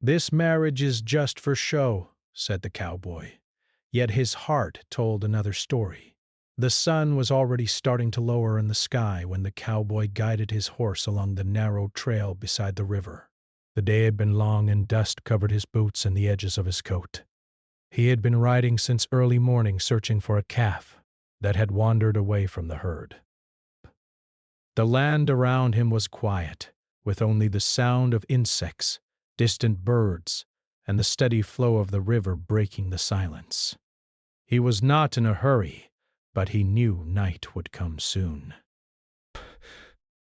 "This marriage is just for show," said the cowboy. Yet his heart told another story. The sun was already starting to lower in the sky when the cowboy guided his horse along the narrow trail beside the river. The day had been long and dust covered his boots and the edges of his coat. He had been riding since early morning searching for a calf that had wandered away from the herd. The land around him was quiet, with only the sound of insects, distant birds, and the steady flow of the river breaking the silence. He was not in a hurry, but he knew night would come soon.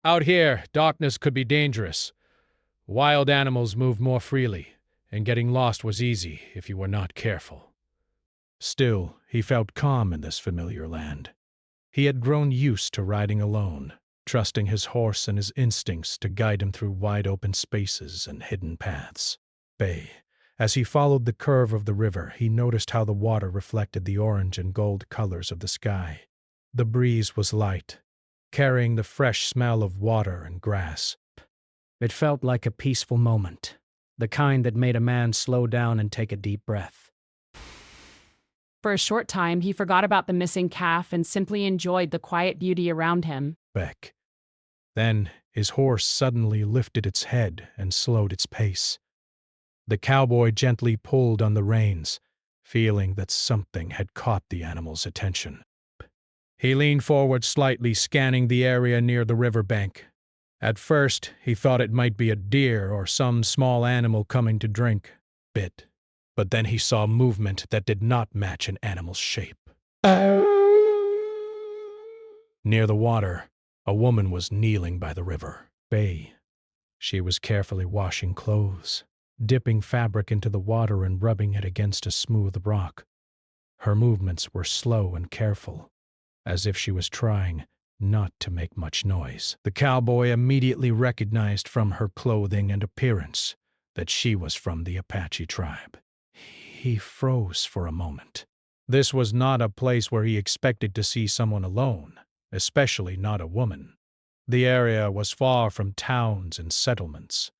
"Out here, darkness could be dangerous. Wild animals moved more freely, and getting lost was easy if you were not careful." Still, he felt calm in this familiar land. He had grown used to riding alone, trusting his horse and his instincts to guide him through wide-open spaces and hidden paths. As he followed the curve of the river, he noticed how the water reflected the orange and gold colors of the sky. The breeze was light, carrying the fresh smell of water and grass. It felt like a peaceful moment, the kind that made a man slow down and take a deep breath. For a short time, he forgot about the missing calf and simply enjoyed the quiet beauty around him. Then his horse suddenly lifted its head and slowed its pace. The cowboy gently pulled on the reins, feeling that something had caught the animal's attention. He leaned forward slightly, scanning the area near the riverbank. At first, he thought it might be a deer or some small animal coming to drink. But then he saw movement that did not match an animal's shape. Near the water, a woman was kneeling by the river. She was carefully washing clothes, dipping fabric into the water and rubbing it against a smooth rock. Her movements were slow and careful, as if she was trying not to make much noise. The cowboy immediately recognized from her clothing and appearance that she was from the Apache tribe. He froze for a moment. This was not a place where he expected to see someone alone, especially not a woman. The area was far from towns and settlements.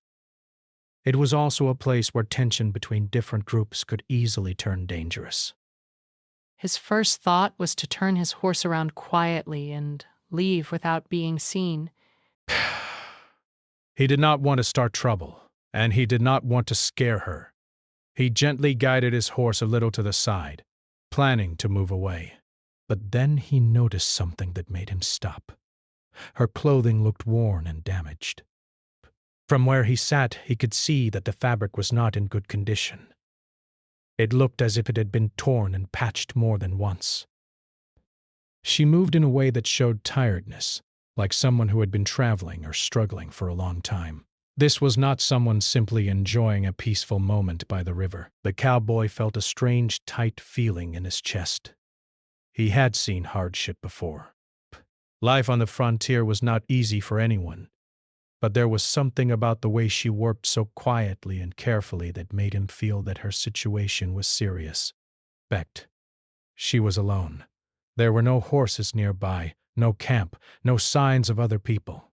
It was also a place where tension between different groups could easily turn dangerous. His first thought was to turn his horse around quietly and leave without being seen. He did not want to start trouble, and he did not want to scare her. He gently guided his horse a little to the side, planning to move away. But then he noticed something that made him stop. Her clothing looked worn and damaged. From where he sat, he could see that the fabric was not in good condition. It looked as if it had been torn and patched more than once. She moved in a way that showed tiredness, like someone who had been traveling or struggling for a long time. This was not someone simply enjoying a peaceful moment by the river. The cowboy felt a strange, tight feeling in his chest. He had seen hardship before. Life on the frontier was not easy for anyone, but there was something about the way she worked so quietly and carefully that made him feel that her situation was serious. She was alone. There were no horses nearby, no camp, no signs of other people.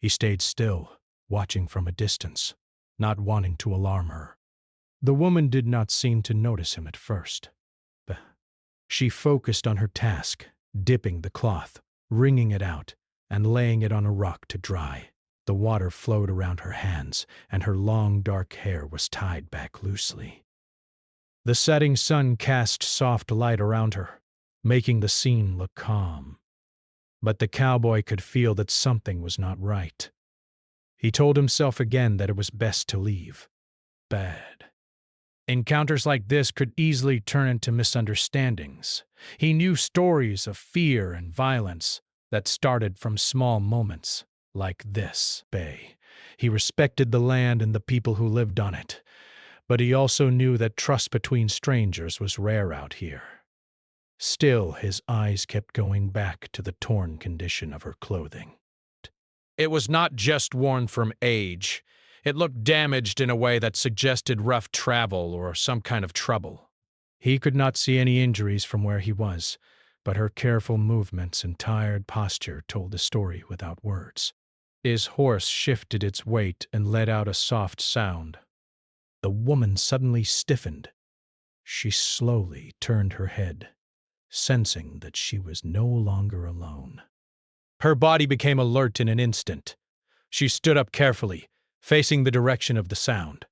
He stayed still, watching from a distance, not wanting to alarm her. The woman did not seem to notice him at first. She focused on her task, dipping the cloth, wringing it out, and laying it on a rock to dry. The water flowed around her hands, and her long dark hair was tied back loosely. The setting sun cast soft light around her, making the scene look calm. But the cowboy could feel that something was not right. He told himself again that it was best to leave. Encounters like this could easily turn into misunderstandings. He knew stories of fear and violence that started from small moments like this. He respected the land and the people who lived on it, but he also knew that trust between strangers was rare out here. Still, his eyes kept going back to the torn condition of her clothing. It was not just worn from age. It looked damaged in a way that suggested rough travel or some kind of trouble. He could not see any injuries from where he was, but her careful movements and tired posture told the story without words. His horse shifted its weight and let out a soft sound. The woman suddenly stiffened. She slowly turned her head, sensing that she was no longer alone. Her body became alert in an instant. She stood up carefully, facing the direction of the sound.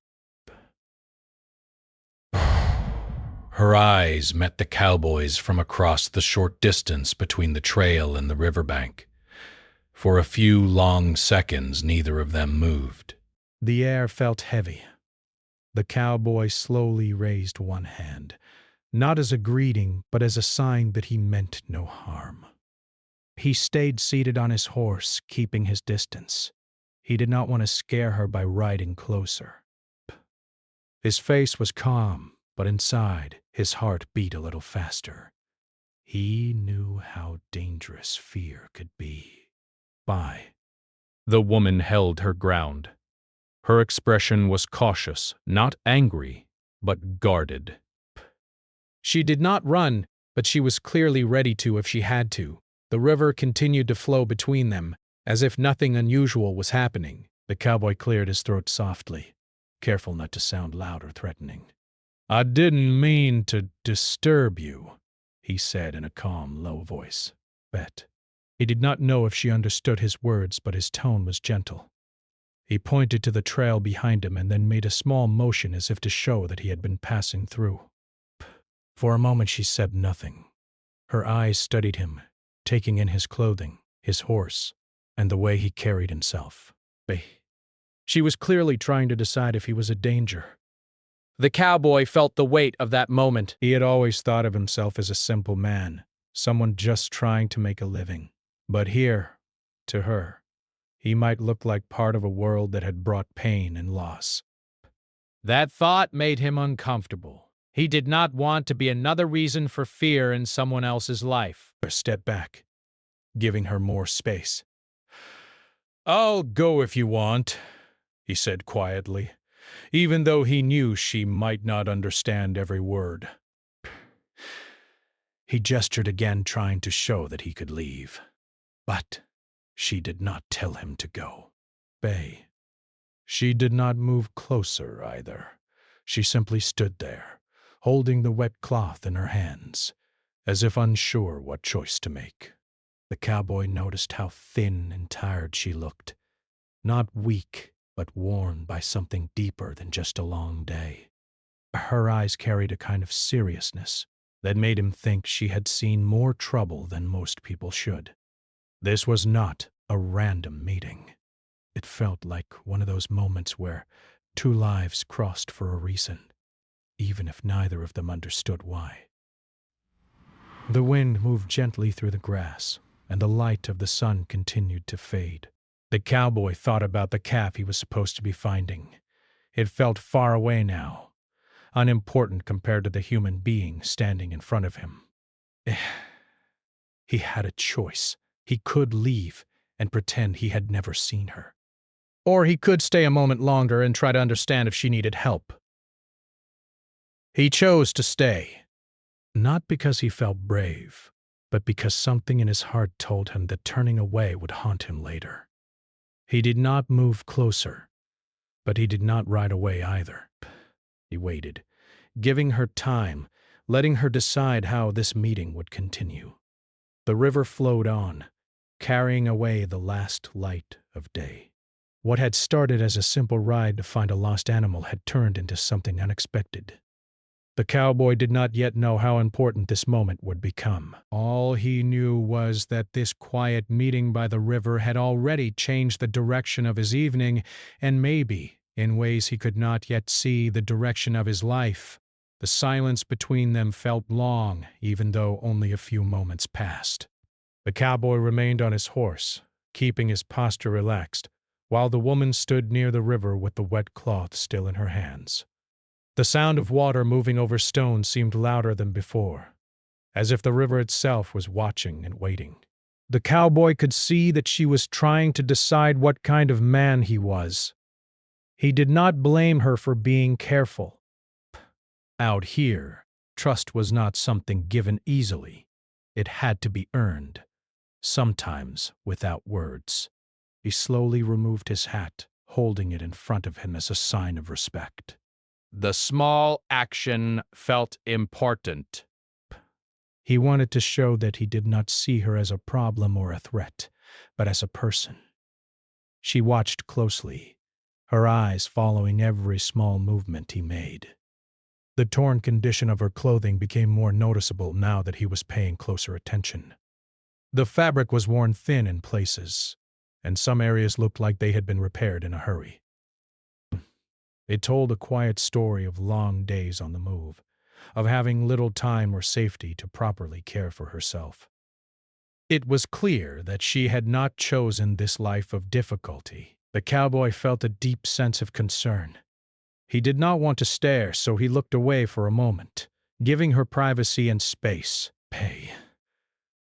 Her eyes met the cowboys from across the short distance between the trail and the riverbank. For a few long seconds, neither of them moved. The air felt heavy. The cowboy slowly raised one hand, not as a greeting, but as a sign that he meant no harm. He stayed seated on his horse, keeping his distance. He did not want to scare her by riding closer. His face was calm, but inside, his heart beat a little faster. He knew how dangerous fear could be. The woman held her ground. Her expression was cautious, not angry, but guarded. She did not run, but she was clearly ready to if she had to. The river continued to flow between them, as if nothing unusual was happening. The cowboy cleared his throat softly, careful not to sound loud or threatening. "I didn't mean to disturb you," he said in a calm, low voice. He did not know if she understood his words, but his tone was gentle. He pointed to the trail behind him and then made a small motion as if to show that he had been passing through. For a moment she said nothing. Her eyes studied him, taking in his clothing, his horse, and the way he carried himself. She was clearly trying to decide if he was a danger. The cowboy felt the weight of that moment. He had always thought of himself as a simple man, someone just trying to make a living. But here, to her, he might look like part of a world that had brought pain and loss. That thought made him uncomfortable. He did not want to be another reason for fear in someone else's life. Step back, giving her more space. "I'll go if you want," he said quietly, even though he knew she might not understand every word. He gestured again, trying to show that he could leave. But she did not tell him to go. She did not move closer either. She simply stood there, holding the wet cloth in her hands, as if unsure what choice to make. The cowboy noticed how thin and tired she looked, not weak, but worn by something deeper than just a long day. Her eyes carried a kind of seriousness that made him think she had seen more trouble than most people should. This was not a random meeting. It felt like one of those moments where two lives crossed for a reason, even if neither of them understood why. The wind moved gently through the grass, and the light of the sun continued to fade. The cowboy thought about the calf he was supposed to be finding. It felt far away now, unimportant compared to the human being standing in front of him. He had a choice. He could leave and pretend he had never seen her. Or he could stay a moment longer and try to understand if she needed help. He chose to stay, not because he felt brave, but because something in his heart told him that turning away would haunt him later. He did not move closer, but he did not ride away either. He waited, giving her time, letting her decide how this meeting would continue. The river flowed on, carrying away the last light of day. What had started as a simple ride to find a lost animal had turned into something unexpected. The cowboy did not yet know how important this moment would become. All he knew was that this quiet meeting by the river had already changed the direction of his evening, and maybe, in ways he could not yet see, the direction of his life. The silence between them felt long, even though only a few moments passed. The cowboy remained on his horse, keeping his posture relaxed, while the woman stood near the river with the wet cloth still in her hands. The sound of water moving over stone seemed louder than before, as if the river itself was watching and waiting. The cowboy could see that she was trying to decide what kind of man he was. He did not blame her for being careful. Out here, trust was not something given easily. It had to be earned, sometimes without words. He slowly removed his hat, holding it in front of him as a sign of respect. The small action felt important. He wanted to show that he did not see her as a problem or a threat, but as a person. She watched closely, her eyes following every small movement he made. The torn condition of her clothing became more noticeable now that he was paying closer attention. The fabric was worn thin in places, and some areas looked like they had been repaired in a hurry. It told a quiet story of long days on the move, of having little time or safety to properly care for herself. It was clear that she had not chosen this life of difficulty. The cowboy felt a deep sense of concern. He did not want to stare, so he looked away for a moment, giving her privacy and space. Pay.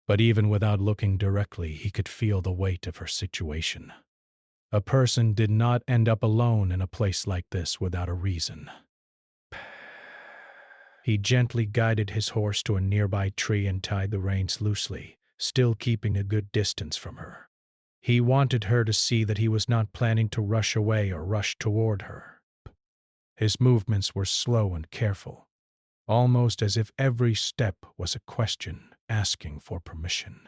But even without looking directly, he could feel the weight of her situation. A person did not end up alone in a place like this without a reason. He gently guided his horse to a nearby tree and tied the reins loosely, still keeping a good distance from her. He wanted her to see that he was not planning to rush away or rush toward her. His movements were slow and careful, almost as if every step was a question asking for permission.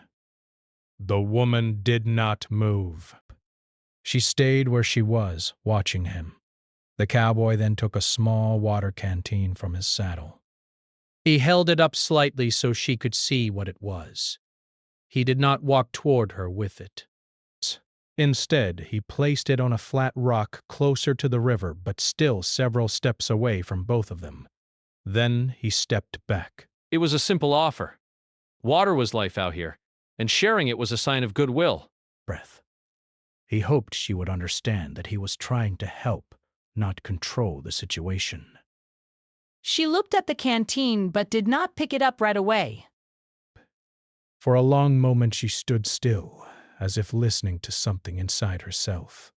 The woman did not move. She stayed where she was, watching him. The cowboy then took a small water canteen from his saddle. He held it up slightly so she could see what it was. He did not walk toward her with it. Instead, he placed it on a flat rock closer to the river but still several steps away from both of them. Then he stepped back. It was a simple offer. Water was life out here, and sharing it was a sign of goodwill. Breath. He hoped she would understand that he was trying to help, not control the situation. She looked at the canteen but did not pick it up right away. For a long moment she stood still, as if listening to something inside herself.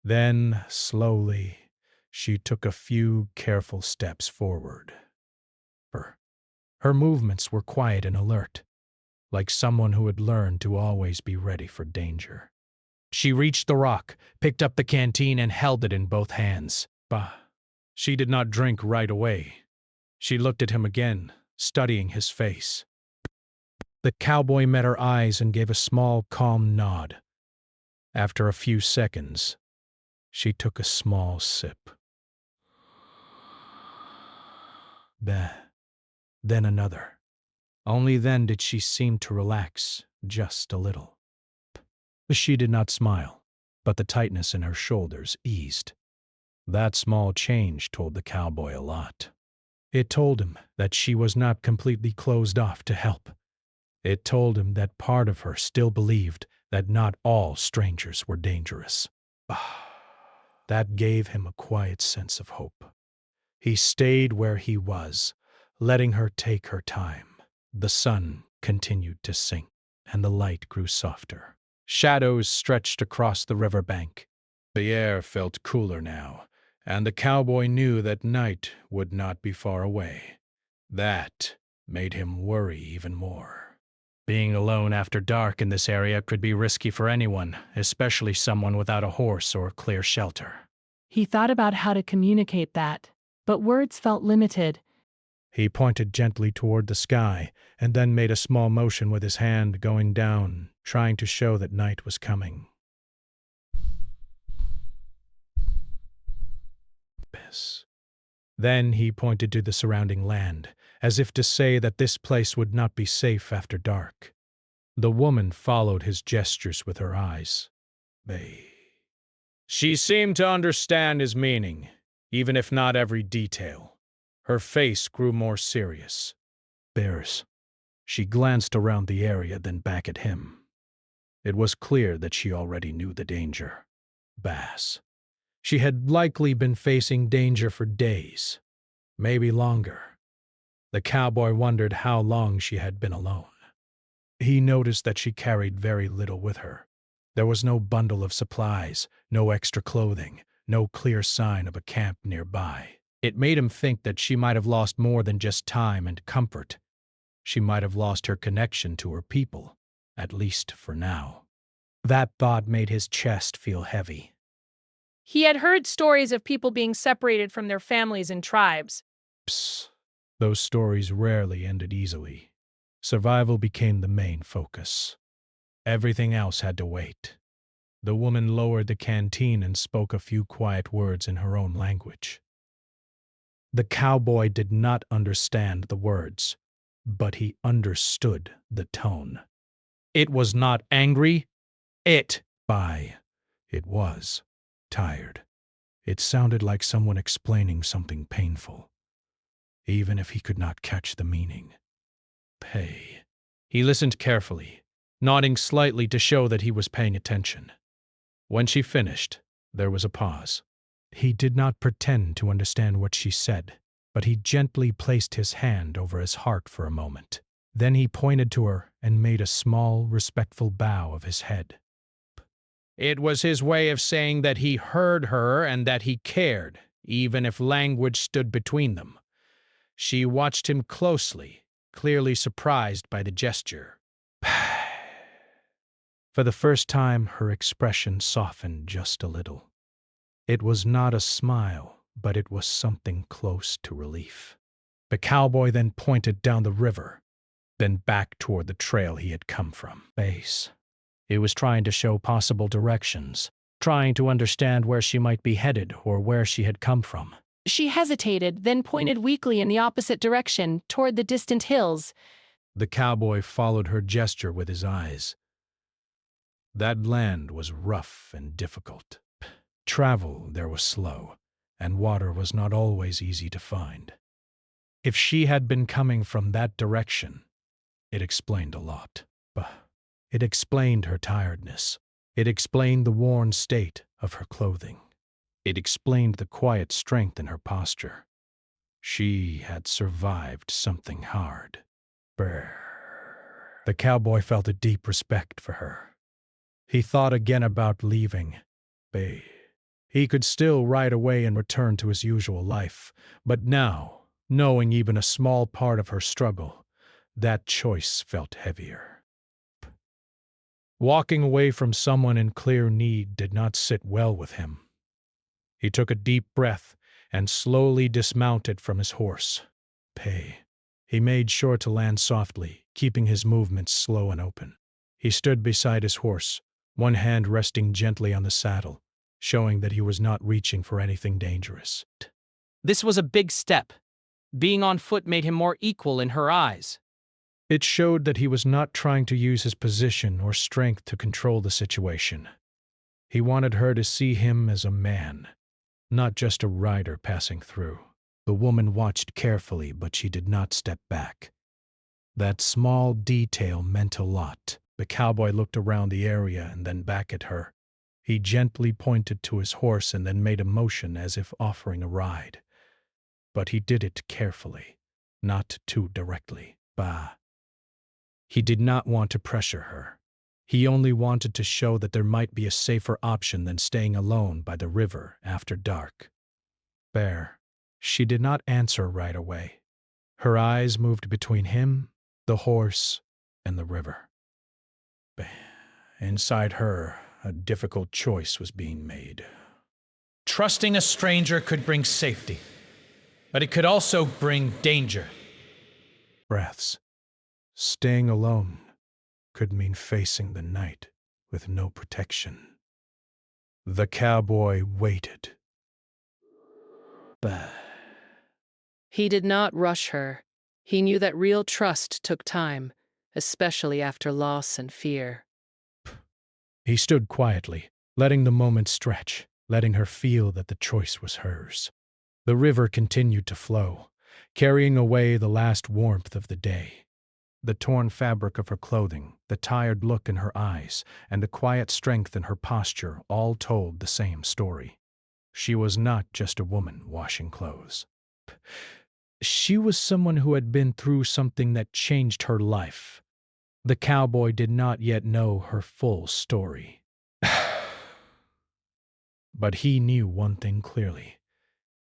Then, slowly, she took a few careful steps forward. Her movements were quiet and alert, like someone who had learned to always be ready for danger. She reached the rock, picked up the canteen, and held it in both hands. Bah! She did not drink right away. She looked at him again, studying his face. The cowboy met her eyes and gave a small, calm nod. After a few seconds, she took a small sip. Bah. Then another. Only then did she seem to relax, just a little. She did not smile, but the tightness in her shoulders eased. That small change told the cowboy a lot. It told him that she was not completely closed off to help. It told him that part of her still believed that not all strangers were dangerous. That gave him a quiet sense of hope. He stayed where he was, letting her take her time. The sun continued to sink, and the light grew softer. Shadows stretched across the riverbank. The air felt cooler now, and the cowboy knew that night would not be far away. That made him worry even more. Being alone after dark in this area could be risky for anyone, especially someone without a horse or clear shelter. He thought about how to communicate that, but words felt limited. He pointed gently toward the sky and then made a small motion with his hand going down, trying to show that night was coming. Then he pointed to the surrounding land, as if to say that this place would not be safe after dark. The woman followed his gestures with her eyes. She seemed to understand his meaning, even if not every detail. Her face grew more serious. Bears. She glanced around the area, then back at him. It was clear that she already knew the danger. Bass. She had likely been facing danger for days, maybe longer. The cowboy wondered how long she had been alone. He noticed that she carried very little with her. There was no bundle of supplies, no extra clothing, no clear sign of a camp nearby. It made him think that she might have lost more than just time and comfort. She might have lost her connection to her people, at least for now. That thought made his chest feel heavy. He had heard stories of people being separated from their families and tribes. Psst. Those stories rarely ended easily. Survival became the main focus. Everything else had to wait. The woman lowered the canteen and spoke a few quiet words in her own language. The cowboy did not understand the words, but he understood the tone. It was not angry. It was tired. It sounded like someone explaining something painful, even if he could not catch the meaning. Pay. He listened carefully, nodding slightly to show that he was paying attention. When she finished, there was a pause. He did not pretend to understand what she said, but he gently placed his hand over his heart for a moment. Then he pointed to her and made a small, respectful bow of his head. It was his way of saying that he heard her and that he cared, even if language stood between them. She watched him closely, clearly surprised by the gesture. For the first time, her expression softened just a little. It was not a smile, but it was something close to relief. The cowboy then pointed down the river, then back toward the trail he had come from. Base. He was trying to show possible directions, trying to understand where she might be headed or where she had come from. She hesitated, then pointed weakly in the opposite direction, toward the distant hills. The cowboy followed her gesture with his eyes. That land was rough and difficult. Travel there was slow, and water was not always easy to find. If she had been coming from that direction, it explained a lot. It explained her tiredness. It explained the worn state of her clothing. It explained the quiet strength in her posture. She had survived something hard. Brr. The cowboy felt a deep respect for her. He thought again about leaving. He could still ride away and return to his usual life, but now, knowing even a small part of her struggle, that choice felt heavier. Walking away from someone in clear need did not sit well with him. He took a deep breath and slowly dismounted from his horse. He made sure to land softly, keeping his movements slow and open. He stood beside his horse, one hand resting gently on the saddle, showing that he was not reaching for anything dangerous. This was a big step. Being on foot made him more equal in her eyes. It showed that he was not trying to use his position or strength to control the situation. He wanted her to see him as a man, not just a rider passing through. The woman watched carefully, but she did not step back. That small detail meant a lot. The cowboy looked around the area and then back at her. He gently pointed to his horse and then made a motion as if offering a ride. But he did it carefully, not too directly. He did not want to pressure her. He only wanted to show that there might be a safer option than staying alone by the river after dark. She did not answer right away. Her eyes moved between him, the horse, and the river. Inside her, a difficult choice was being made. Trusting a stranger could bring safety, but it could also bring danger. Breaths. Staying alone could mean facing the night with no protection. The cowboy waited. He did not rush her. He knew that real trust took time, especially after loss and fear. He stood quietly, letting the moment stretch, letting her feel that the choice was hers. The river continued to flow, carrying away the last warmth of the day. The torn fabric of her clothing, the tired look in her eyes, and the quiet strength in her posture all told the same story. She was not just a woman washing clothes. She was someone who had been through something that changed her life. The cowboy did not yet know her full story. But he knew one thing clearly.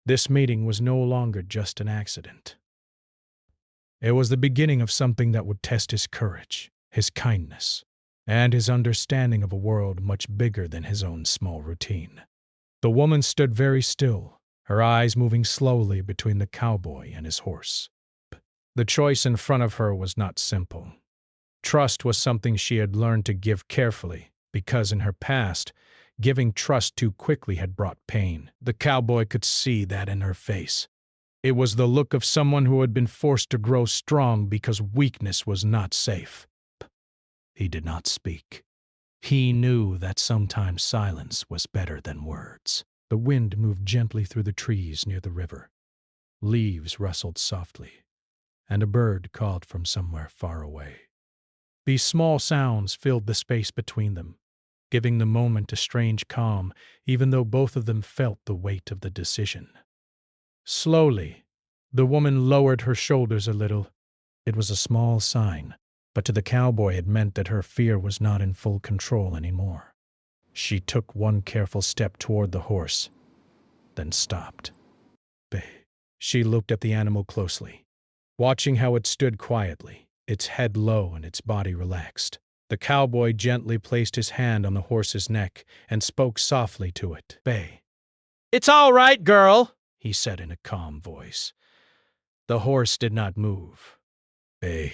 This meeting was no longer just an accident. It was the beginning of something that would test his courage, his kindness, and his understanding of a world much bigger than his own small routine. The woman stood very still, her eyes moving slowly between the cowboy and his horse. The choice in front of her was not simple. Trust was something she had learned to give carefully, because in her past, giving trust too quickly had brought pain. The cowboy could see that in her face. It was the look of someone who had been forced to grow strong because weakness was not safe. He did not speak. He knew that sometimes silence was better than words. The wind moved gently through the trees near the river. Leaves rustled softly, and a bird called from somewhere far away. These small sounds filled the space between them, giving the moment a strange calm, even though both of them felt the weight of the decision. Slowly, the woman lowered her shoulders a little. It was a small sign, but to the cowboy it meant that her fear was not in full control anymore. She took one careful step toward the horse, then stopped. She looked at the animal closely, watching how it stood quietly, its head low and its body relaxed. The cowboy gently placed his hand on the horse's neck and spoke softly to it. "Bay." It's all right, girl, he said in a calm voice. The horse did not move. "Bay."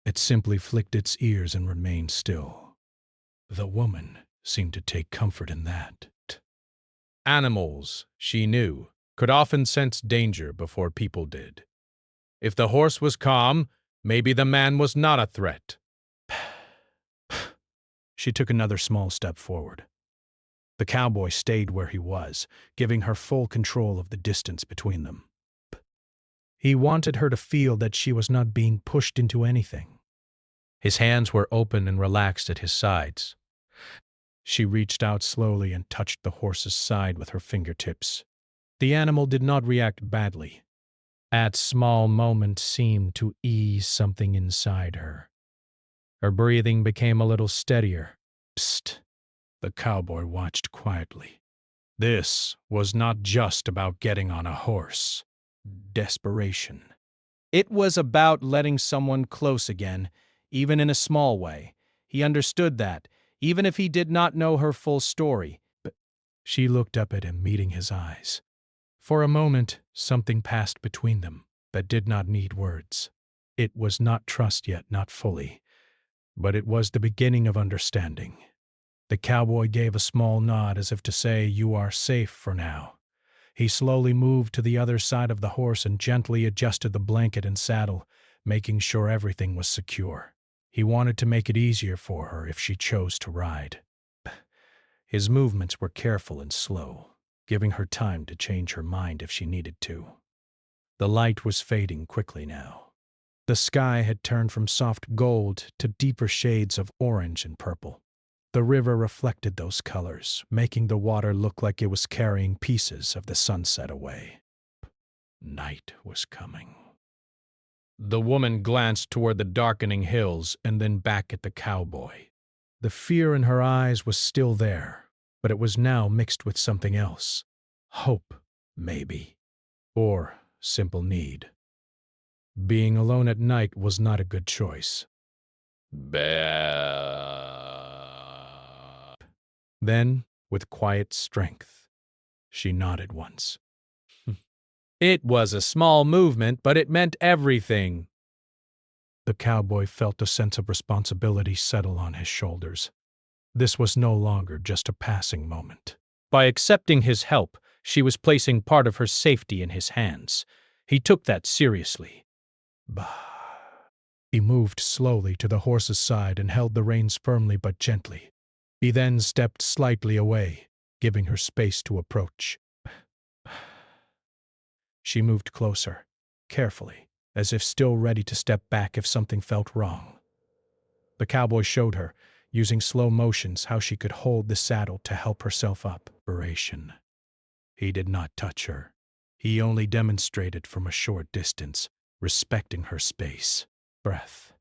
It simply flicked its ears and remained still. The woman seemed to take comfort in that. Animals, she knew, could often sense danger before people did. If the horse was calm, maybe the man was not a threat. She took another small step forward. The cowboy stayed where he was, giving her full control of the distance between them. He wanted her to feel that she was not being pushed into anything. His hands were open and relaxed at his sides. She reached out slowly and touched the horse's side with her fingertips. The animal did not react badly. That small moment seemed to ease something inside her. Her breathing became a little steadier. Psst. The cowboy watched quietly. This was not just about getting on a horse. Desperation. It was about letting someone close again, even in a small way. He understood that, even if he did not know her full story. But she looked up at him, meeting his eyes. For a moment, something passed between them that did not need words. It was not trust yet, not fully, but it was the beginning of understanding. The cowboy gave a small nod as if to say, "You are safe for now." He slowly moved to the other side of the horse and gently adjusted the blanket and saddle, making sure everything was secure. He wanted to make it easier for her if she chose to ride. His movements were careful and slow, giving her time to change her mind if she needed to. The light was fading quickly now. The sky had turned from soft gold to deeper shades of orange and purple. The river reflected those colors, making the water look like it was carrying pieces of the sunset away. Night was coming. The woman glanced toward the darkening hills and then back at the cowboy. The fear in her eyes was still there, but it was now mixed with something else. Hope, maybe. Or simple need. Being alone at night was not a good choice. Then, with quiet strength, she nodded once. It was a small movement, but it meant everything. The cowboy felt a sense of responsibility settle on his shoulders. This was no longer just a passing moment. By accepting his help, she was placing part of her safety in his hands. He took that seriously. Bah. He moved slowly to the horse's side and held the reins firmly but gently. He then stepped slightly away, giving her space to approach. She moved closer, carefully, as if still ready to step back if something felt wrong. The cowboy showed her, using slow motions, how she could hold the saddle to help herself up. Narration. He did not touch her. He only demonstrated from a short distance, respecting her space. Breath.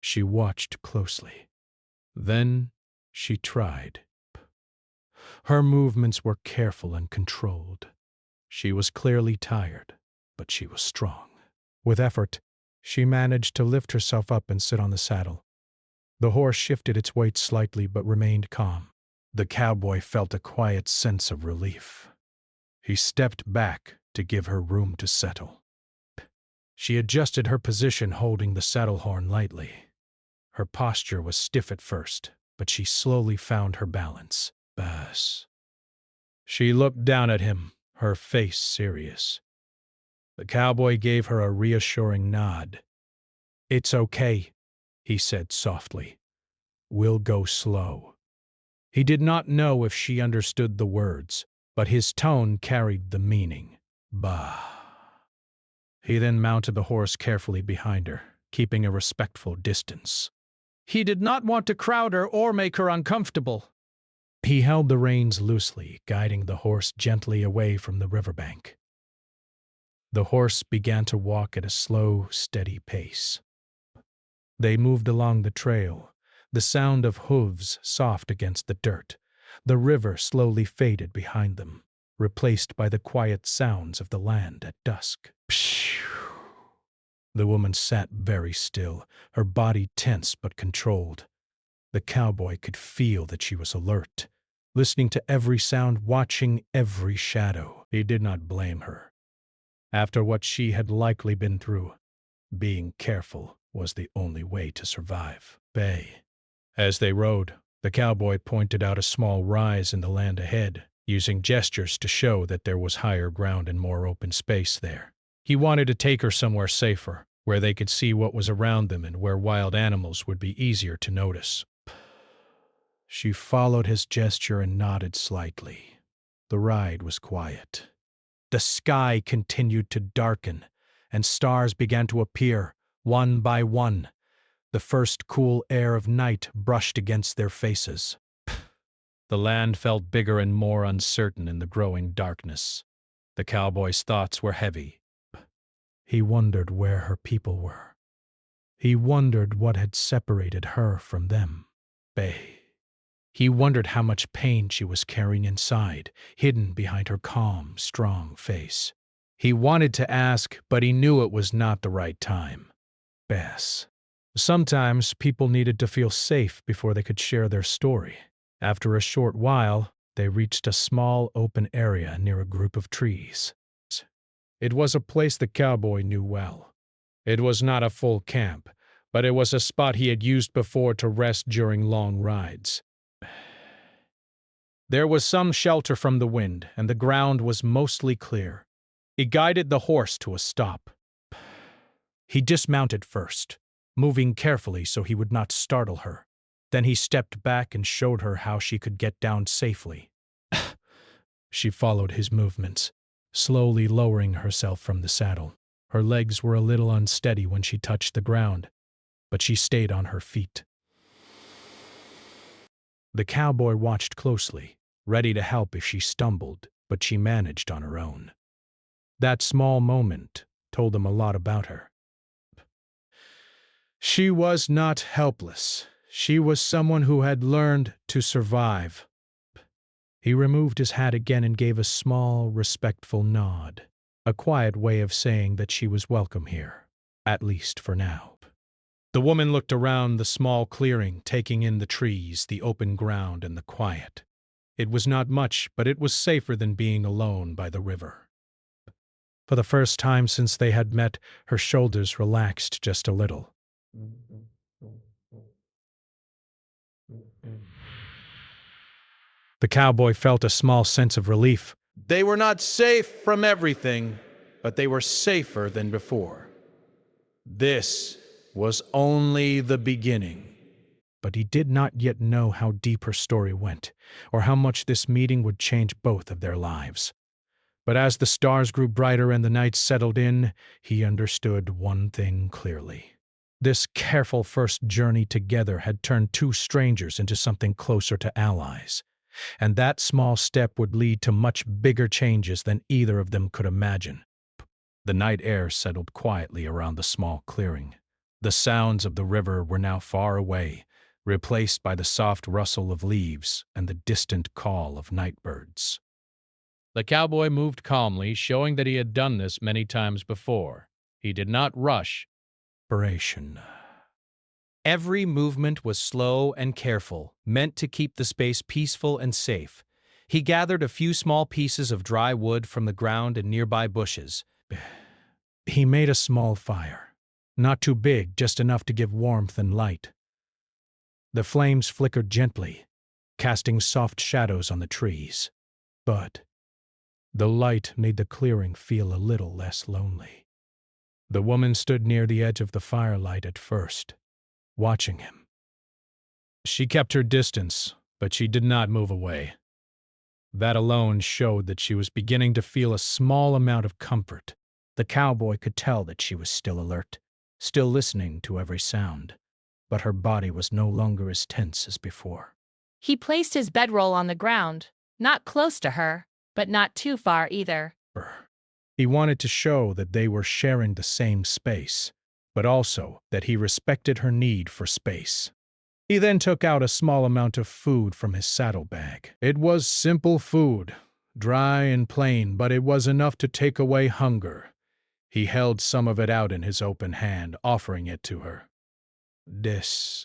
She watched closely. Then she tried. Her movements were careful and controlled. She was clearly tired, but she was strong. With effort, she managed to lift herself up and sit on the saddle. The horse shifted its weight slightly but remained calm. The cowboy felt a quiet sense of relief. He stepped back to give her room to settle. She adjusted her position, holding the saddle horn lightly. Her posture was stiff at first, but she slowly found her balance. Bass. She looked down at him, her face serious. The cowboy gave her a reassuring nod. "It's okay," he said softly. "We'll go slow." He did not know if she understood the words, but his tone carried the meaning. Bah. He then mounted the horse carefully behind her, keeping a respectful distance. He did not want to crowd her or make her uncomfortable. He held the reins loosely, guiding the horse gently away from the riverbank. The horse began to walk at a slow, steady pace. They moved along the trail, the sound of hooves soft against the dirt. The river slowly faded behind them, replaced by the quiet sounds of the land at dusk. Phew. The woman sat very still, her body tense but controlled. The cowboy could feel that she was alert, listening to every sound, watching every shadow. He did not blame her. After what she had likely been through, being careful was the only way to survive. Bay. As they rode, the cowboy pointed out a small rise in the land ahead, using gestures to show that there was higher ground and more open space there. He wanted to take her somewhere safer, where they could see what was around them and where wild animals would be easier to notice. She followed his gesture and nodded slightly. The ride was quiet. The sky continued to darken, and stars began to appear, one by one. The first cool air of night brushed against their faces. The land felt bigger and more uncertain in the growing darkness. The cowboy's thoughts were heavy. He wondered where her people were. He wondered what had separated her from them. Bay. He wondered how much pain she was carrying inside, hidden behind her calm, strong face. He wanted to ask, but he knew it was not the right time. Bess. Sometimes people needed to feel safe before they could share their story. After a short while, they reached a small open area near a group of trees. It was a place the cowboy knew well. It was not a full camp, but it was a spot he had used before to rest during long rides. There was some shelter from the wind, and the ground was mostly clear. He guided the horse to a stop. He dismounted first, moving carefully so he would not startle her. Then he stepped back and showed her how she could get down safely. She followed his movements, slowly lowering herself from the saddle. Her legs were a little unsteady when she touched the ground, but she stayed on her feet. The cowboy watched closely, ready to help if she stumbled, but she managed on her own. That small moment told him a lot about her. She was not helpless. She was someone who had learned to survive. He removed his hat again and gave a small, respectful nod, a quiet way of saying that she was welcome here, at least for now. The woman looked around the small clearing, taking in the trees, the open ground, and the quiet. It was not much, but it was safer than being alone by the river. For the first time since they had met, her shoulders relaxed just a little. The cowboy felt a small sense of relief. They were not safe from everything, but they were safer than before. This was only the beginning. But he did not yet know how deep her story went, or how much this meeting would change both of their lives. But as the stars grew brighter and the night settled in, he understood one thing clearly. This careful first journey together had turned two strangers into something closer to allies, and that small step would lead to much bigger changes than either of them could imagine. The night air settled quietly around the small clearing. The sounds of the river were now far away, replaced by the soft rustle of leaves and the distant call of night birds. The cowboy moved calmly, showing that he had done this many times before. He did not rush. Inspiration. Every movement was slow and careful, meant to keep the space peaceful and safe. He gathered a few small pieces of dry wood from the ground and nearby bushes. He made a small fire. Not too big, just enough to give warmth and light. The flames flickered gently, casting soft shadows on the trees. But the light made the clearing feel a little less lonely. The woman stood near the edge of the firelight at first, watching him. She kept her distance, but she did not move away. That alone showed that she was beginning to feel a small amount of comfort. The cowboy could tell that she was still alert, still listening to every sound, but her body was no longer as tense as before. He placed his bedroll on the ground, not close to her, but not too far either. He wanted to show that they were sharing the same space, but also that he respected her need for space. He then took out a small amount of food from his saddlebag. It was simple food, dry and plain, but it was enough to take away hunger. He held some of it out in his open hand, offering it to her.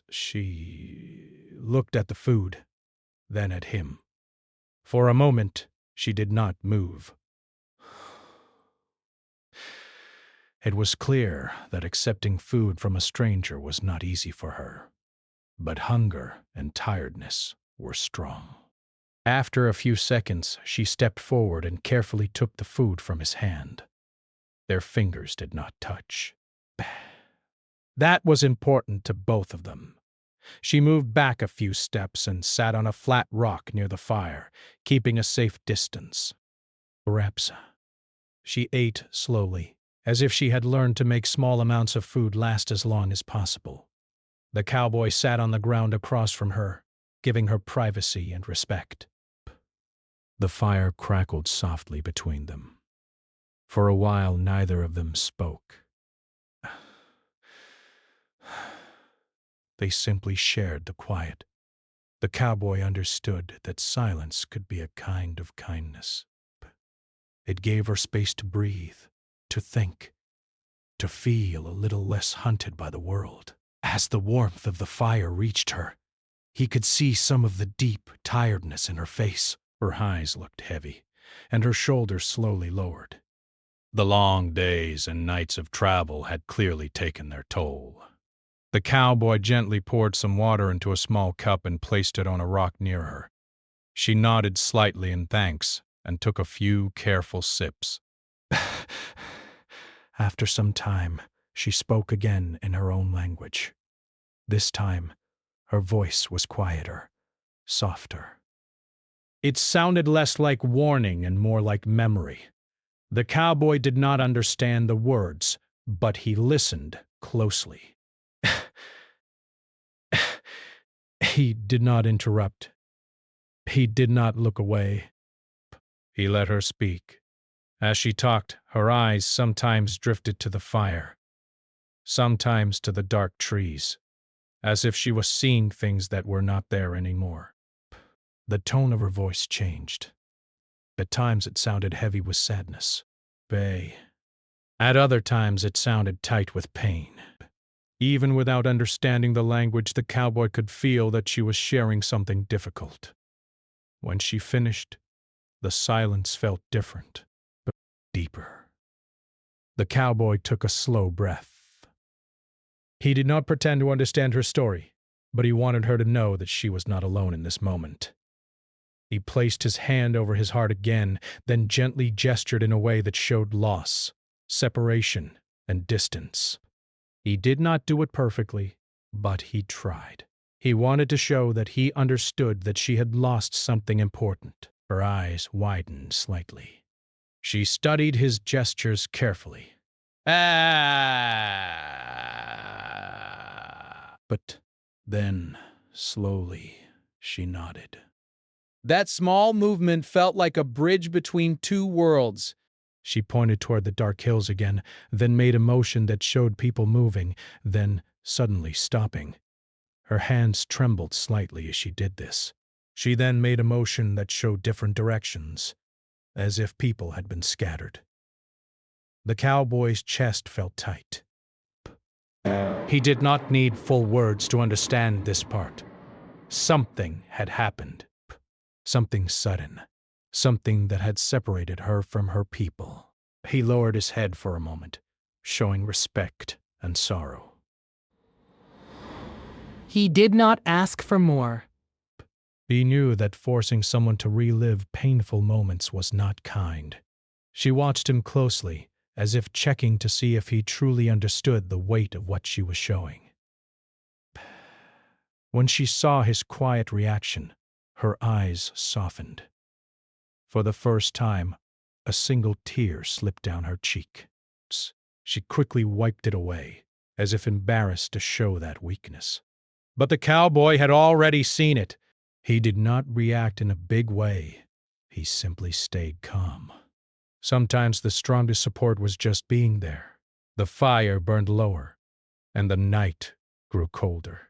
She looked at the food, then at him. For a moment, she did not move. It was clear that accepting food from a stranger was not easy for her, but hunger and tiredness were strong. After a few seconds, she stepped forward and carefully took the food from his hand. Their fingers did not touch. That was important to both of them. She moved back a few steps and sat on a flat rock near the fire, keeping a safe distance. Perhaps she ate slowly, as if she had learned to make small amounts of food last as long as possible. The cowboy sat on the ground across from her, giving her privacy and respect. The fire crackled softly between them. For a while, neither of them spoke. They simply shared the quiet. The cowboy understood that silence could be a kind of kindness. It gave her space to breathe, to think, to feel a little less hunted by the world. As the warmth of the fire reached her, he could see some of the deep tiredness in her face. Her eyes looked heavy, and her shoulders slowly lowered. The long days and nights of travel had clearly taken their toll. The cowboy gently poured some water into a small cup and placed it on a rock near her. She nodded slightly in thanks and took a few careful sips. After some time, she spoke again in her own language. This time, her voice was quieter, softer. It sounded less like warning and more like memory. The cowboy did not understand the words, but he listened closely. He did not interrupt. He did not look away. He let her speak. As she talked, her eyes sometimes drifted to the fire, sometimes to the dark trees, as if she was seeing things that were not there anymore. The tone of her voice changed. At times it sounded heavy with sadness. At other times it sounded tight with pain. Even without understanding the language, the cowboy could feel that she was sharing something difficult. When she finished, the silence felt different, but deeper. The cowboy took a slow breath. He did not pretend to understand her story, but he wanted her to know that she was not alone in this moment. He placed his hand over his heart again, then gently gestured in a way that showed loss, separation, and distance. He did not do it perfectly, but he tried. He wanted to show that he understood that she had lost something important. Her eyes widened slightly. She studied his gestures carefully. But then, slowly, she nodded. That small movement felt like a bridge between two worlds. She pointed toward the dark hills again, then made a motion that showed people moving, then suddenly stopping. Her hands trembled slightly as she did this. She then made a motion that showed different directions, as if people had been scattered. The cowboy's chest felt tight. He did not need full words to understand this part. Something had happened. Something sudden. Something that had separated her from her people. He lowered his head for a moment, showing respect and sorrow. He did not ask for more. He knew that forcing someone to relive painful moments was not kind. She watched him closely, as if checking to see if he truly understood the weight of what she was showing. When she saw his quiet reaction, her eyes softened. For the first time, a single tear slipped down her cheek. She quickly wiped it away, as if embarrassed to show that weakness. But the cowboy had already seen it. He did not react in a big way. He simply stayed calm. Sometimes the strongest support was just being there. The fire burned lower, and the night grew colder.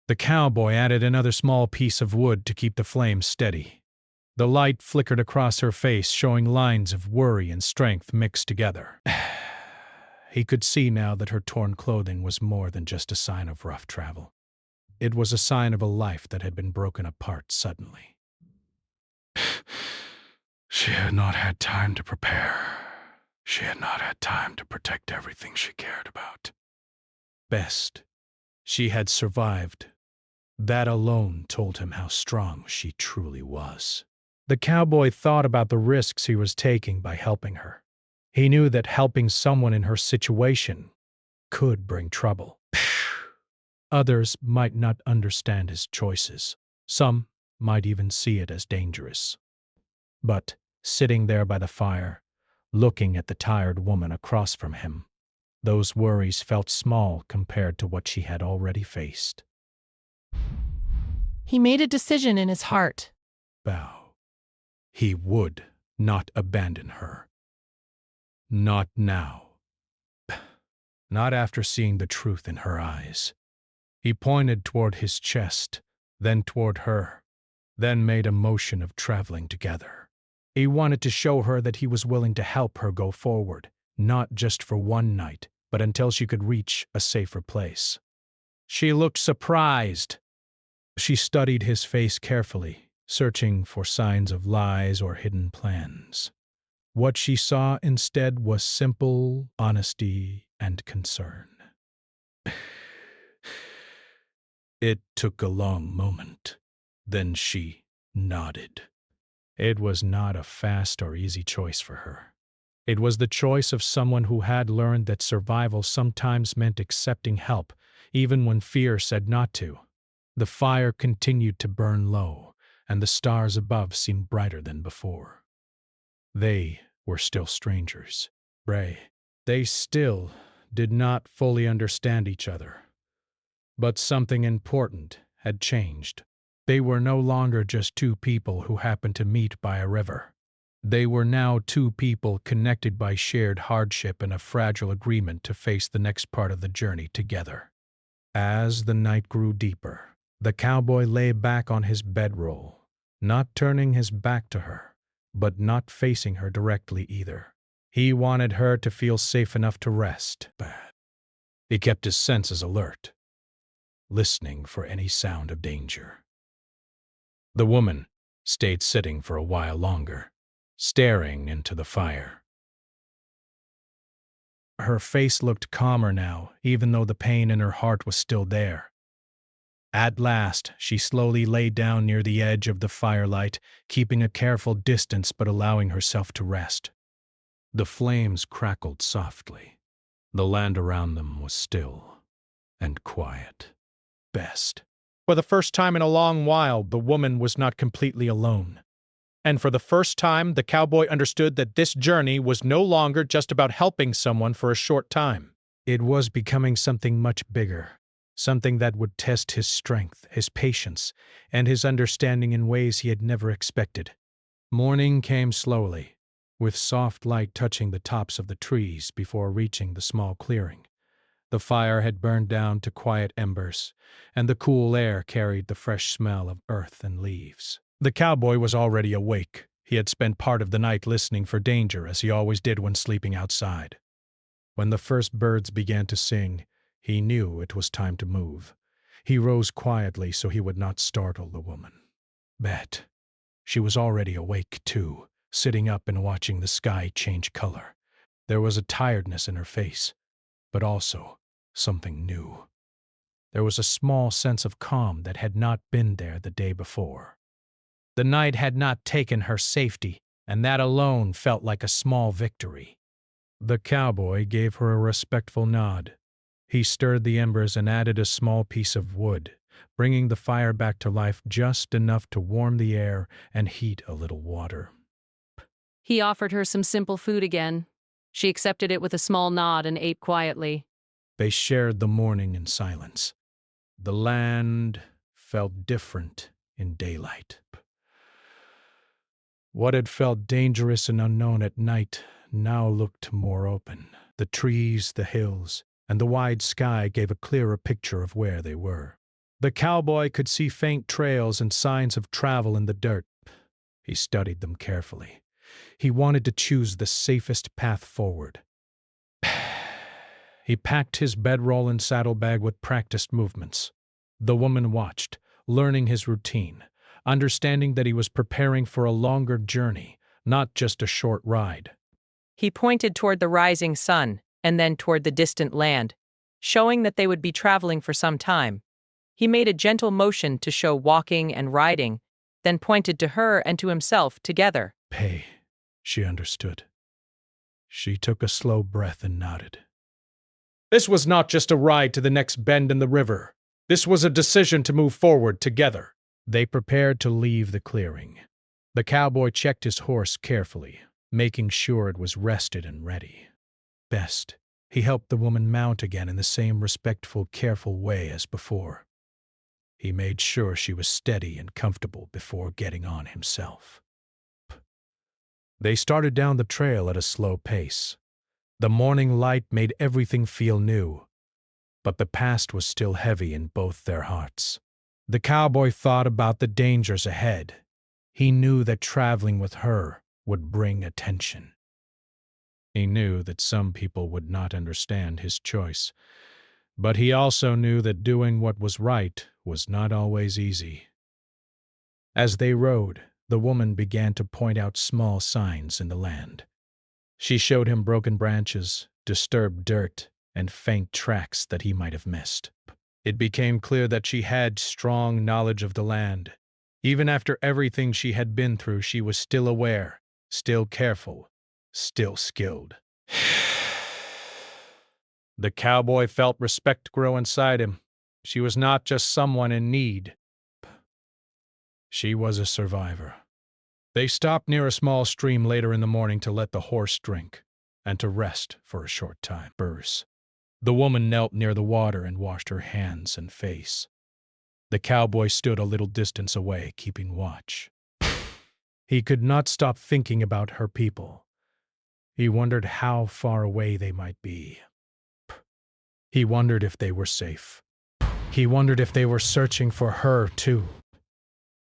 The cowboy added another small piece of wood to keep the flame steady. The light flickered across her face, showing lines of worry and strength mixed together. He could see now that her torn clothing was more than just a sign of rough travel. It was a sign of a life that had been broken apart suddenly. She had not had time to prepare. She had not had time to protect everything she cared about. Best, she had survived. That alone told him how strong she truly was. The cowboy thought about the risks he was taking by helping her. He knew that helping someone in her situation could bring trouble. Others might not understand his choices. Some might even see it as dangerous. But sitting there by the fire, looking at the tired woman across from him, those worries felt small compared to what she had already faced. He made a decision in his heart. Bow. He would not abandon her. Not now. Not after seeing the truth in her eyes. He pointed toward his chest, then toward her, then made a motion of traveling together. He wanted to show her that he was willing to help her go forward, not just for one night, but until she could reach a safer place. She looked surprised. She studied his face carefully, searching for signs of lies or hidden plans. What she saw instead was simple honesty and concern. It took a long moment. Then she nodded. It was not a fast or easy choice for her. It was the choice of someone who had learned that survival sometimes meant accepting help, even when fear said not to. The fire continued to burn low, and the stars above seemed brighter than before. They were still strangers. They still did not fully understand each other. But something important had changed. They were no longer just two people who happened to meet by a river. They were now two people connected by shared hardship and a fragile agreement to face the next part of the journey together. As the night grew deeper, the cowboy lay back on his bedroll, not turning his back to her, but not facing her directly either. He wanted her to feel safe enough to rest. He kept his senses alert, listening for any sound of danger. The woman stayed sitting for a while longer, staring into the fire. Her face looked calmer now, even though the pain in her heart was still there. At last, she slowly lay down near the edge of the firelight, keeping a careful distance but allowing herself to rest. The flames crackled softly. The land around them was still and quiet. Best. For the first time in a long while, the woman was not completely alone. And for the first time, the cowboy understood that this journey was no longer just about helping someone for a short time. It was becoming something much bigger, something that would test his strength, his patience, and his understanding in ways he had never expected. Morning came slowly, with soft light touching the tops of the trees before reaching the small clearing. The fire had burned down to quiet embers, and the cool air carried the fresh smell of earth and leaves. The cowboy was already awake. He had spent part of the night listening for danger, as he always did when sleeping outside. When the first birds began to sing, he knew it was time to move. He rose quietly so he would not startle the woman. Bet. She was already awake, too, sitting up and watching the sky change color. There was a tiredness in her face, but also something new. There was a small sense of calm that had not been there the day before. The night had not taken her safety, and that alone felt like a small victory. The cowboy gave her a respectful nod. He stirred the embers and added a small piece of wood, bringing the fire back to life just enough to warm the air and heat a little water. He offered her some simple food again. She accepted it with a small nod and ate quietly. They shared the morning in silence. The land felt different in daylight. What had felt dangerous and unknown at night now looked more open. The trees, the hills, and the wide sky gave a clearer picture of where they were. The cowboy could see faint trails and signs of travel in the dirt. He studied them carefully. He wanted to choose the safest path forward. He packed his bedroll and saddlebag with practiced movements. The woman watched, learning his routine, understanding that he was preparing for a longer journey, not just a short ride. He pointed toward the rising sun and then toward the distant land, showing that they would be traveling for some time. He made a gentle motion to show walking and riding, then pointed to her and to himself together. Pay, she understood. She took a slow breath and nodded. This was not just a ride to the next bend in the river. This was a decision to move forward together. They prepared to leave the clearing. The cowboy checked his horse carefully, making sure it was rested and ready. Best, he helped the woman mount again in the same respectful, careful way as before. He made sure she was steady and comfortable before getting on himself. They started down the trail at a slow pace. The morning light made everything feel new, but the past was still heavy in both their hearts. The cowboy thought about the dangers ahead. He knew that traveling with her would bring attention. He knew that some people would not understand his choice, but he also knew that doing what was right was not always easy. As they rode, the woman began to point out small signs in the land. She showed him broken branches, disturbed dirt, and faint tracks that he might have missed. It became clear that she had strong knowledge of the land. Even after everything she had been through, she was still aware, still careful, still skilled. The cowboy felt respect grow inside him. She was not just someone in need. She was a survivor. They stopped near a small stream later in the morning to let the horse drink and to rest for a short time. The woman knelt near the water and washed her hands and face. The cowboy stood a little distance away, keeping watch. He could not stop thinking about her people. He wondered how far away they might be. He wondered if they were safe. He wondered if they were searching for her, too.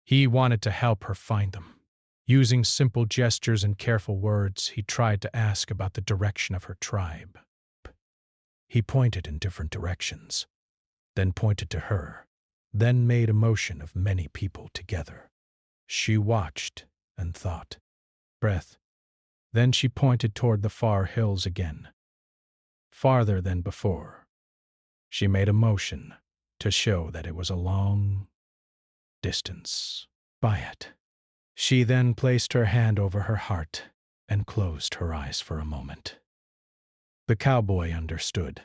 He wanted to help her find them. Using simple gestures and careful words, he tried to ask about the direction of her tribe. He pointed in different directions, then pointed to her, then made a motion of many people together. She watched and thought. Breath. Then she pointed toward the far hills again, farther than before. She made a motion to show that it was a long distance. By it. She then placed her hand over her heart and closed her eyes for a moment. The cowboy understood.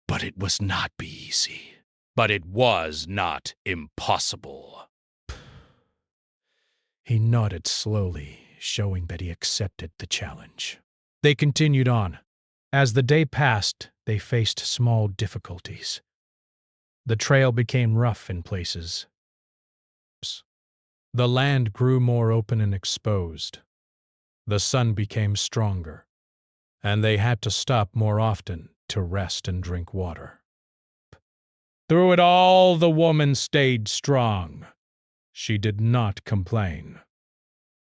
But it was not easy. But it was not impossible. He nodded slowly, showing that he accepted the challenge. They continued on. As the day passed, they faced small difficulties. The trail became rough in places. The land grew more open and exposed. The sun became stronger, and they had to stop more often to rest and drink water. Through it all, the woman stayed strong. She did not complain.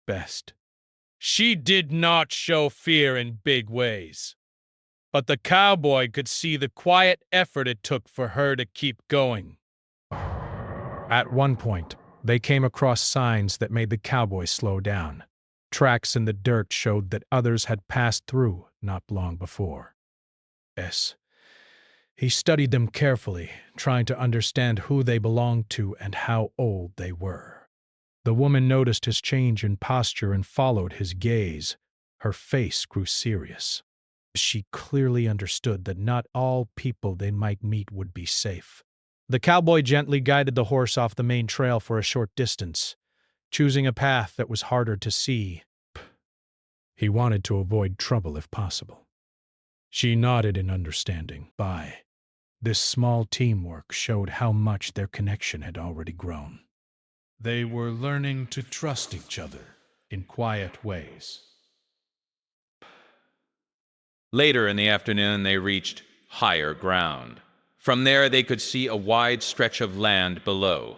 best. She did not show fear in big ways, but the cowboy could see the quiet effort it took for her to keep going. At one point, they came across signs that made the cowboy slow down. Tracks in the dirt showed that others had passed through not long before. He studied them carefully, trying to understand who they belonged to and how old they were. The woman noticed his change in posture and followed his gaze. Her face grew serious. She clearly understood that not all people they might meet would be safe. The cowboy gently guided the horse off the main trail for a short distance, choosing a path that was harder to see. He wanted to avoid trouble if possible. She nodded in understanding. This small teamwork showed how much their connection had already grown. They were learning to trust each other in quiet ways. Later in the afternoon, they reached higher ground. From there, they could see a wide stretch of land below.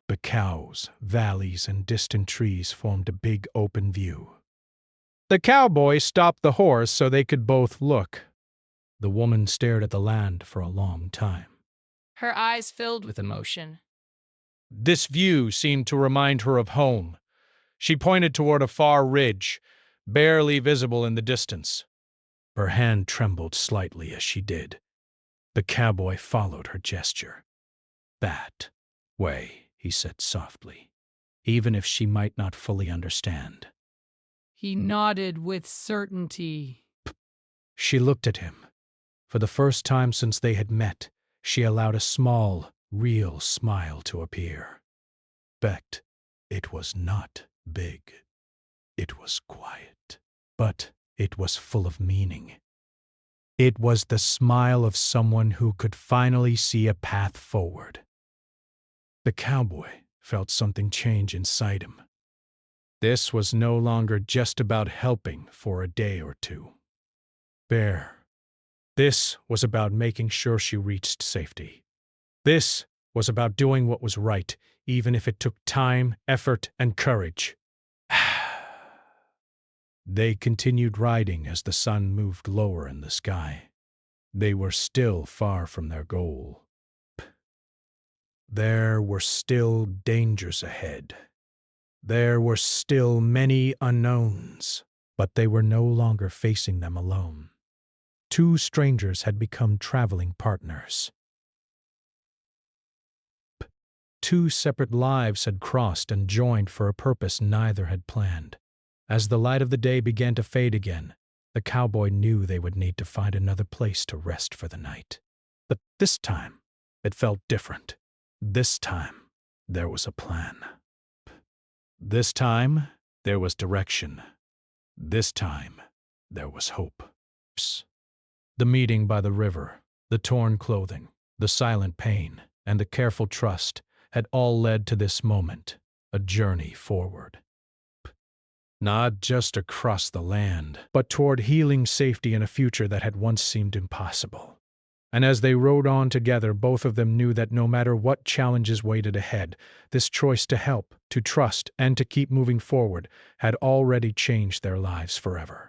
The cows, valleys, and distant trees formed a big open view. The cowboy stopped the horse so they could both look. The woman stared at the land for a long time. Her eyes filled with emotion. This view seemed to remind her of home. She pointed toward a far ridge, barely visible in the distance. Her hand trembled slightly as she did. The cowboy followed her gesture. "That way," he said softly, even if she might not fully understand. He nodded with certainty. She looked at him. For the first time since they had met, she allowed a small, real smile to appear. It was not big. It was quiet, but it was full of meaning. It was the smile of someone who could finally see a path forward. The cowboy felt something change inside him. This was no longer just about helping for a day or two. This was about making sure she reached safety. This was about doing what was right, even if it took time, effort, and courage. They continued riding as the sun moved lower in the sky. They were still far from their goal. There were still dangers ahead. There were still many unknowns, but they were no longer facing them alone. Two strangers had become traveling partners. Two separate lives had crossed and joined for a purpose neither had planned. As the light of the day began to fade again, the cowboy knew they would need to find another place to rest for the night. But this time, it felt different. This time, there was a plan. This time, there was direction. This time, there was hope. The meeting by the river, the torn clothing, the silent pain, and the careful trust had all led to this moment, a journey forward. Not just across the land, but toward healing, safety, and a future that had once seemed impossible. And as they rode on together, both of them knew that no matter what challenges waited ahead, this choice to help, to trust, and to keep moving forward had already changed their lives forever.